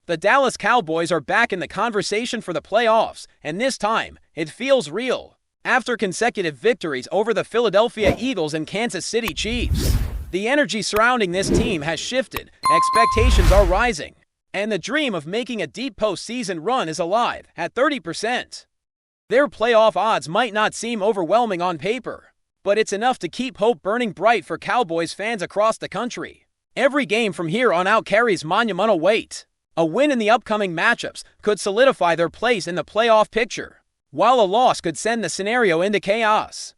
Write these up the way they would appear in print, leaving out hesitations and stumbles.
The Dallas Cowboys are back in the conversation for the playoffs, and this time, it feels real. After consecutive victories over the Philadelphia Eagles and Kansas City Chiefs, the energy surrounding this team has shifted, expectations are rising, and the dream of making a deep postseason run is alive at 30%. Their playoff odds might not seem overwhelming on paper, but it's enough to keep hope burning bright for Cowboys fans across the country. Every game from here on out carries monumental weight. A win in the upcoming matchups could solidify their place in the playoff picture, while a loss could send the scenario into chaos.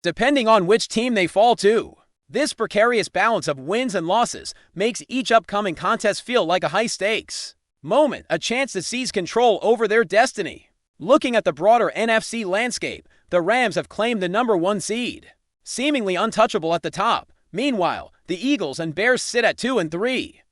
Depending on which team they fall to, this precarious balance of wins and losses makes each upcoming contest feel like a high-stakes moment, a chance to seize control over their destiny. Looking at the broader NFC landscape, the Rams have claimed the #1 seed, seemingly untouchable at the top. Meanwhile, the Eagles and Bears sit at 2 and 3.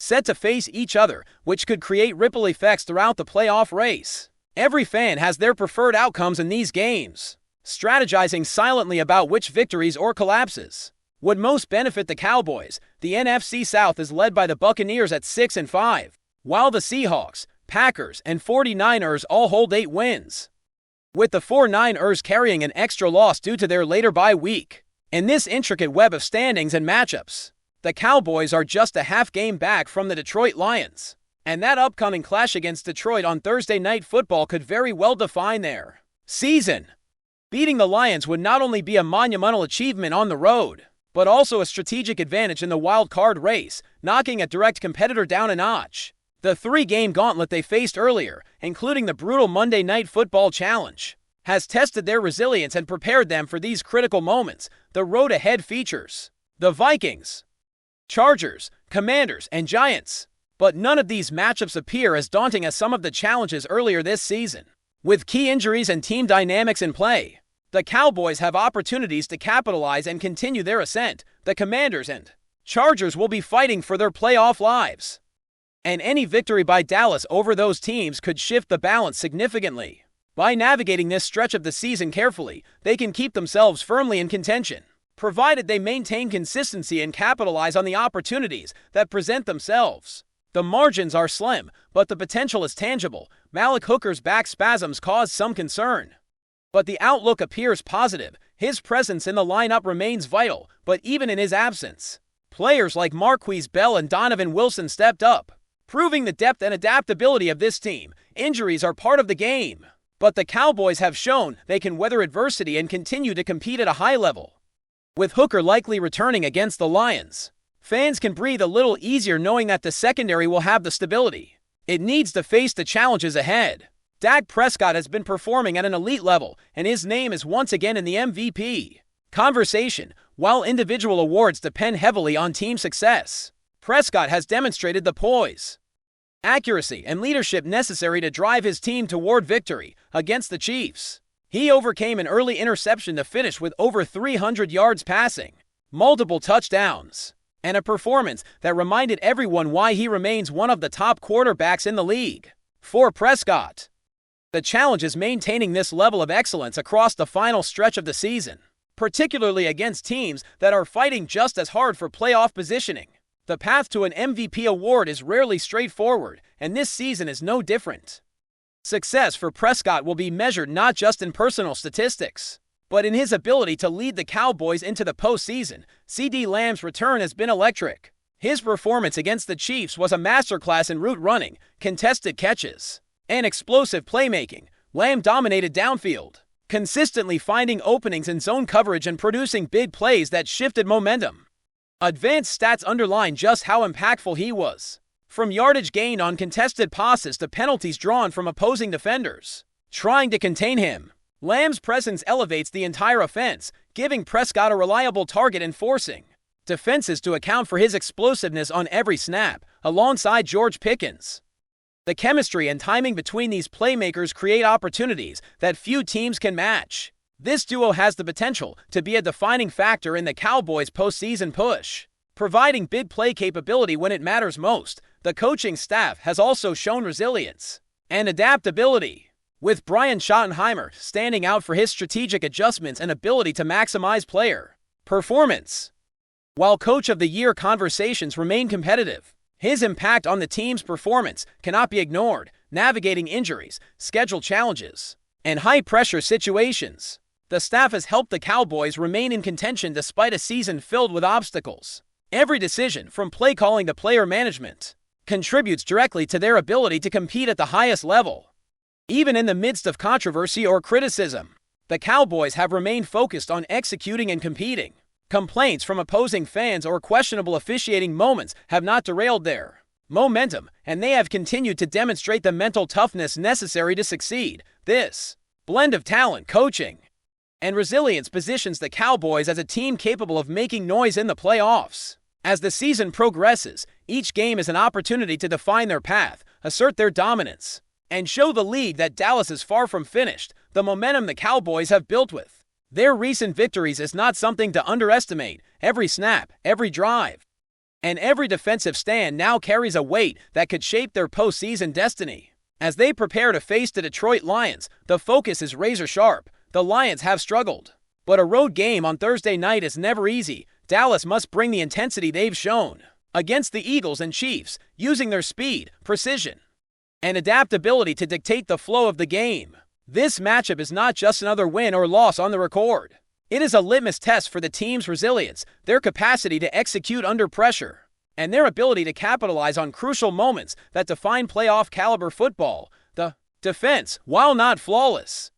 Set to face each other, which could create ripple effects throughout the playoff race. Every fan has their preferred outcomes in these games, strategizing silently about which victories or collapses would most benefit the Cowboys. The NFC South is led by the Buccaneers at 6 and 5, while the Seahawks, Packers, and 49ers all hold 8 wins, with the 49ers carrying an extra loss due to their later bye week. In this intricate web of standings and matchups, the Cowboys are just a half game back from the Detroit Lions, and that upcoming clash against Detroit on Thursday Night Football could very well define their season. Beating the Lions would not only be a monumental achievement on the road, but also a strategic advantage in the wild card race, knocking a direct competitor down a notch. The 3-game gauntlet they faced earlier, including the brutal Monday Night Football Challenge, has tested their resilience and prepared them for these critical moments. The road ahead features the Vikings, Chargers, Commanders, and Giants, but none of these matchups appear as daunting as some of the challenges earlier this season. With key injuries and team dynamics in play, the Cowboys have opportunities to capitalize and continue their ascent. The Commanders and Chargers will be fighting for their playoff lives, and any victory by Dallas over those teams could shift the balance significantly. By navigating this stretch of the season carefully, they can keep themselves firmly in contention, provided they maintain consistency and capitalize on the opportunities that present themselves. The margins are slim, but the potential is tangible. Malik Hooker's back spasms cause some concern, but the outlook appears positive. His presence in the lineup remains vital, but even in his absence, players like Marquise Bell and Donovan Wilson stepped up, proving the depth and adaptability of this team. Injuries are part of the game, but the Cowboys have shown they can weather adversity and continue to compete at a high level. With Hooker likely returning against the Lions, fans can breathe a little easier knowing that the secondary will have the stability it needs to face the challenges ahead. Dak Prescott has been performing at an elite level, and his name is once again in the MVP conversation. While individual awards depend heavily on team success, Prescott has demonstrated the poise, accuracy, and leadership necessary to drive his team toward victory against the Chiefs. He overcame an early interception to finish with over 300 yards passing, multiple touchdowns, and a performance that reminded everyone why he remains one of the top quarterbacks in the league. For Prescott, the challenge is maintaining this level of excellence across the final stretch of the season, particularly against teams that are fighting just as hard for playoff positioning. The path to an MVP award is rarely straightforward, and this season is no different. Success for Prescott will be measured not just in personal statistics, but in his ability to lead the Cowboys into the postseason. CeeDee Lamb's return has been electric. His performance against the Chiefs was a masterclass in route running, contested catches, and explosive playmaking. Lamb dominated downfield, consistently finding openings in zone coverage and producing big plays that shifted momentum. Advanced stats underline just how impactful he was, from yardage gained on contested passes to penalties drawn from opposing defenders trying to contain him. Lamb's presence elevates the entire offense, giving Prescott a reliable target and forcing defenses to account for his explosiveness on every snap. Alongside George Pickens, the chemistry and timing between these playmakers create opportunities that few teams can match. This duo has the potential to be a defining factor in the Cowboys' postseason push, providing big play capability when it matters most. The coaching staff has also shown resilience and adaptability, with Brian Schottenheimer standing out for his strategic adjustments and ability to maximize player performance. While Coach of the Year conversations remain competitive, His impact on the team's performance cannot be ignored, navigating injuries, schedule challenges, and high-pressure situations. The staff has helped the Cowboys remain in contention despite a season filled with obstacles. Every decision, from play calling to player management, contributes directly to their ability to compete at the highest level. Even in the midst of controversy or criticism, the Cowboys have remained focused on executing and competing. Complaints from opposing fans or questionable officiating moments have not derailed their momentum, and they have continued to demonstrate the mental toughness necessary to succeed. This blend of talent, coaching, and resilience positions the Cowboys as a team capable of making noise in the playoffs. As the season progresses, each game is an opportunity to define their path, assert their dominance, and show the league that Dallas is far from finished. The momentum the Cowboys have built with their recent victories is not something to underestimate. Every snap, every drive, and every defensive stand now carries a weight that could shape their postseason destiny. As they prepare to face the Detroit Lions, the focus is razor sharp. The Lions have struggled, but a road game on Thursday night is never easy. Dallas must bring the intensity they've shown against the Eagles and Chiefs, using their speed, precision, and adaptability to dictate the flow of the game. This matchup is not just another win or loss on the record. It is a litmus test for the team's resilience, their capacity to execute under pressure, and their ability to capitalize on crucial moments that define playoff-caliber football. The defense, while not flawless,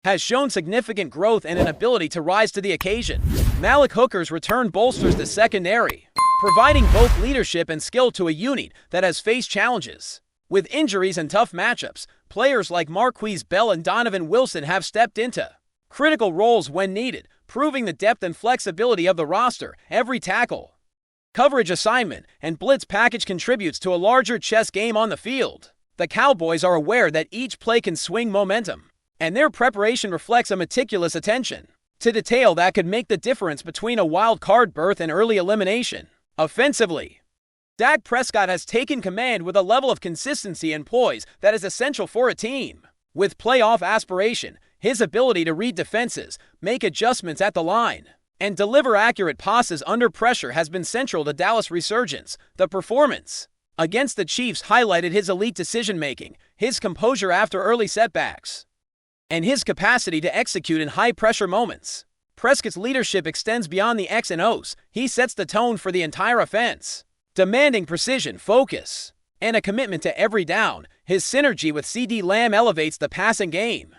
has shown significant growth and an ability to rise to the occasion. Malik Hooker's return bolsters the secondary, providing both leadership and skill to a unit that has faced challenges. With injuries and tough matchups, players like Marquise Bell and Donovan Wilson have stepped into critical roles when needed, proving the depth and flexibility of the roster. Every tackle, coverage assignment, and blitz package contributes to a larger chess game on the field. The Cowboys are aware that each play can swing momentum, and their preparation reflects a meticulous attention to detail that could make the difference between a wild card berth and early elimination. Offensively, Dak Prescott has taken command with a level of consistency and poise that is essential for a team with playoff aspiration. His ability to read defenses, make adjustments at the line, and deliver accurate passes under pressure has been central to Dallas' resurgence. The performance against the Chiefs highlighted his elite decision-making, his composure after early setbacks, and his capacity to execute in high-pressure moments. Prescott's leadership extends beyond the X and O's. He sets the tone for the entire offense, demanding precision, focus, and a commitment to every down. His synergy with CeeDee Lamb elevates the passing game,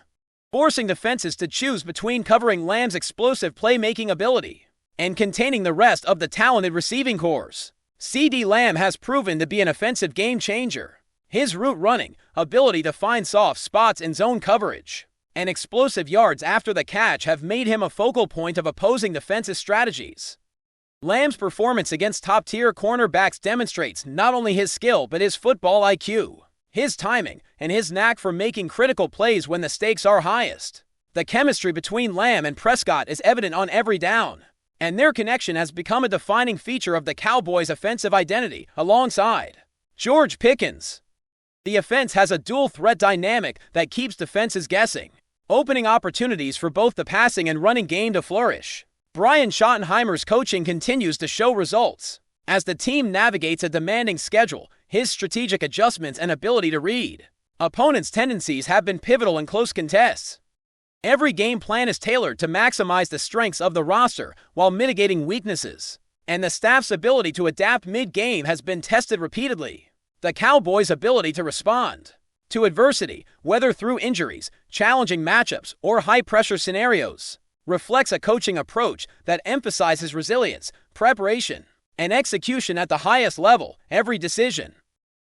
forcing defenses to choose between covering Lamb's explosive playmaking ability and containing the rest of the talented receiving corps. CeeDee Lamb has proven to be an offensive game-changer. His route running, ability to find soft spots in zone coverage, and explosive yards after the catch have made him a focal point of opposing defensive strategies. Lamb's performance against top-tier cornerbacks demonstrates not only his skill but his football IQ, his timing, and his knack for making critical plays when the stakes are highest. The chemistry between Lamb and Prescott is evident on every down, and their connection has become a defining feature of the Cowboys' offensive identity. Alongside George Pickens, the offense has a dual-threat dynamic that keeps defenses guessing, opening opportunities for both the passing and running game to flourish. Brian Schottenheimer's coaching continues to show results. As the team navigates a demanding schedule, his strategic adjustments and ability to read opponents' tendencies have been pivotal in close contests. Every game plan is tailored to maximize the strengths of the roster while mitigating weaknesses, and the staff's ability to adapt mid-game has been tested repeatedly. The Cowboys' ability to respond to adversity, whether through injuries, challenging matchups, or high-pressure scenarios, reflects a coaching approach that emphasizes resilience, preparation, and execution at the highest level. Every decision,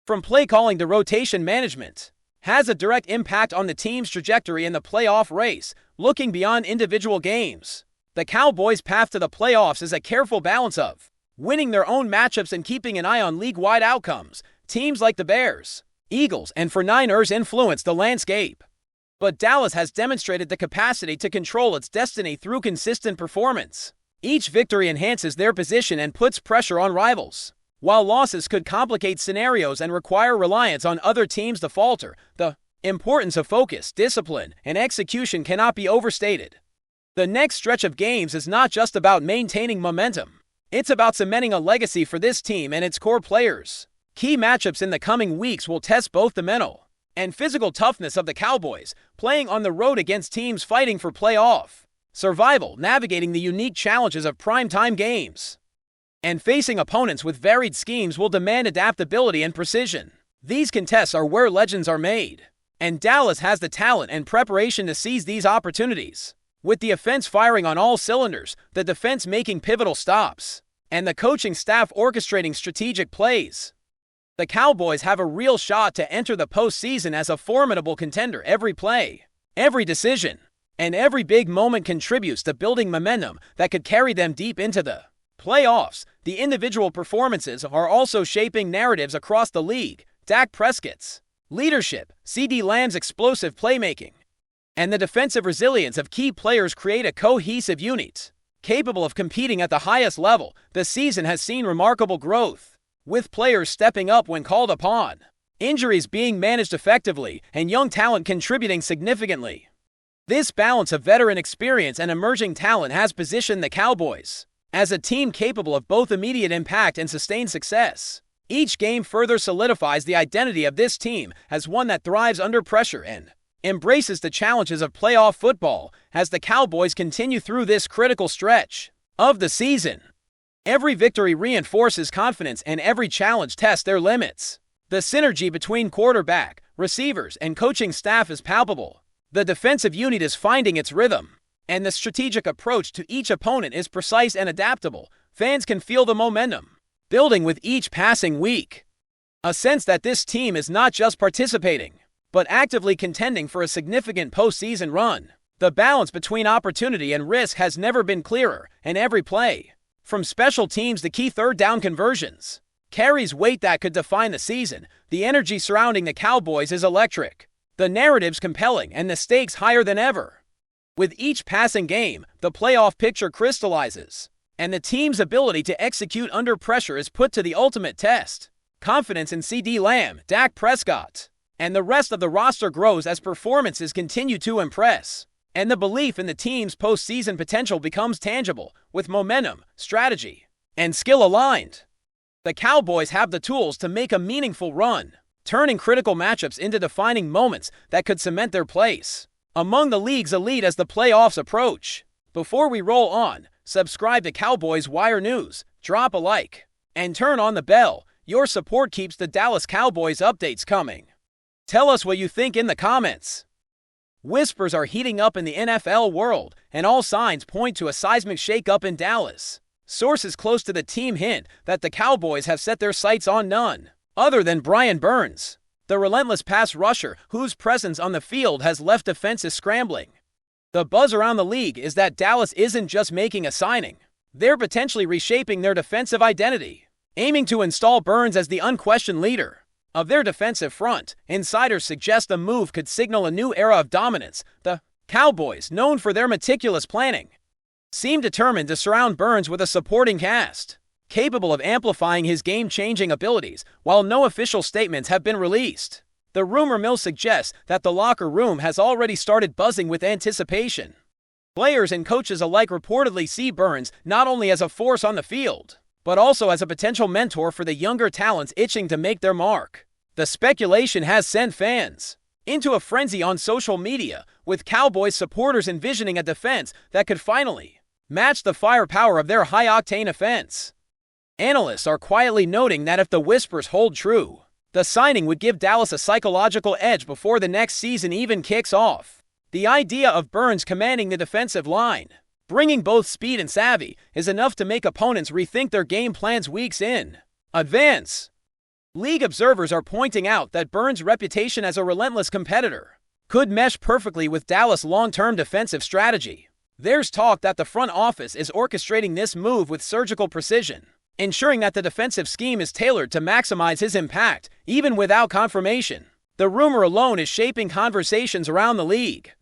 from play calling to rotation management, has a direct impact on the team's trajectory in the playoff race. Looking beyond individual games, the Cowboys' path to the playoffs is a careful balance of winning their own matchups and keeping an eye on league-wide outcomes. Teams like the Bears, Eagles, and 49ers influence the landscape, but Dallas has demonstrated the capacity to control its destiny through consistent performance. Each victory enhances their position and puts pressure on rivals, while losses could complicate scenarios and require reliance on other teams to falter. The importance of focus, discipline, and execution cannot be overstated. The next stretch of games is not just about maintaining momentum. It's about cementing a legacy for this team and its core players. Key matchups in the coming weeks will test both the mental and physical toughness of the Cowboys, playing on the road against teams fighting for playoff survival, navigating the unique challenges of primetime games, and facing opponents with varied schemes will demand adaptability and precision. These contests are where legends are made, and Dallas has the talent and preparation to seize these opportunities. With the offense firing on all cylinders, the defense making pivotal stops, and the coaching staff orchestrating strategic plays, the Cowboys have a real shot to enter the postseason as a formidable contender. Every play, every decision, and every big moment contributes to building momentum that could carry them deep into the playoffs. The individual performances are also shaping narratives across the league. Dak Prescott's leadership, CeeDee Lamb's explosive playmaking, and the defensive resilience of key players create a cohesive unit capable of competing at the highest level. The season has seen remarkable growth, with players stepping up when called upon, injuries being managed effectively, and young talent contributing significantly. This balance of veteran experience and emerging talent has positioned the Cowboys as a team capable of both immediate impact and sustained success. Each game further solidifies the identity of this team as one that thrives under pressure and embraces the challenges of playoff football as the Cowboys continue through this critical stretch of the season. Every victory reinforces confidence and every challenge tests their limits. The synergy between quarterback, receivers, and coaching staff is palpable. The defensive unit is finding its rhythm, and the strategic approach to each opponent is precise and adaptable. Fans can feel the momentum building with each passing week, a sense that this team is not just participating, but actively contending for a significant postseason run. The balance between opportunity and risk has never been clearer, and every play, from special teams to key third-down conversions, carries weight that could define the season. The energy surrounding the Cowboys is electric, the narrative's compelling, and the stakes higher than ever. With each passing game, the playoff picture crystallizes, and the team's ability to execute under pressure is put to the ultimate test. Confidence in CeeDee Lamb, Dak Prescott, and the rest of the roster grows as performances continue to impress, and the belief in the team's postseason potential becomes tangible. With momentum, strategy, and skill aligned, the Cowboys have the tools to make a meaningful run, turning critical matchups into defining moments that could cement their place among the league's elite as the playoffs approach. Before we roll on, subscribe to Cowboys Wire News, drop a like, and turn on the bell. Your support keeps the Dallas Cowboys updates coming. Tell us what you think in the comments. Whispers are heating up in the NFL world, and all signs point to a seismic shakeup in Dallas. Sources close to the team hint that the Cowboys have set their sights on none other than Brian Burns, the relentless pass rusher whose presence on the field has left defenses scrambling. The buzz around the league is that Dallas isn't just making a signing. They're potentially reshaping their defensive identity, aiming to install Burns as the unquestioned leader of their defensive front. Insiders suggest the move could signal a new era of dominance. The Cowboys, known for their meticulous planning, seem determined to surround Burns with a supporting cast capable of amplifying his game-changing abilities. While no official statements have been released, the rumor mill suggests that the locker room has already started buzzing with anticipation. Players and coaches alike reportedly see Burns not only as a force on the field, but also as a potential mentor for the younger talents itching to make their mark. The speculation has sent fans into a frenzy on social media, with Cowboys supporters envisioning a defense that could finally match the firepower of their high-octane offense. Analysts are quietly noting that if the whispers hold true, the signing would give Dallas a psychological edge before the next season even kicks off. The idea of Burns commanding the defensive line, bringing both speed and savvy, is enough to make opponents rethink their game plans weeks in advance. League observers are pointing out that Burns' reputation as a relentless competitor could mesh perfectly with Dallas' long-term defensive strategy. There's talk that the front office is orchestrating this move with surgical precision, ensuring that the defensive scheme is tailored to maximize his impact. Even without confirmation, the rumor alone is shaping conversations around the league,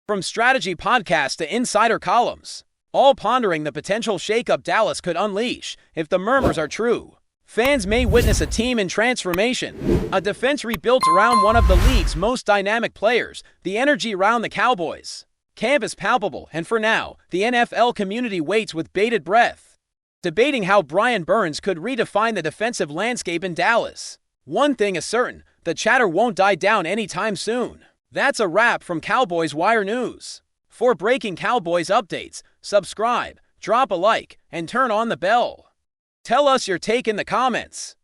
from strategy podcasts to insider columns, all pondering the potential shakeup Dallas could unleash. If the murmurs are true, fans may witness a team in transformation, a defense rebuilt around one of the league's most dynamic players. The energy around the Cowboys camp is palpable, and for now, the NFL community waits with bated breath, debating how Brian Burns could redefine the defensive landscape in Dallas. One thing is certain, the chatter won't die down anytime soon. That's a wrap from Cowboys Wire News. For breaking Cowboys updates, subscribe, drop a like, and turn on the bell. Tell us your take in the comments.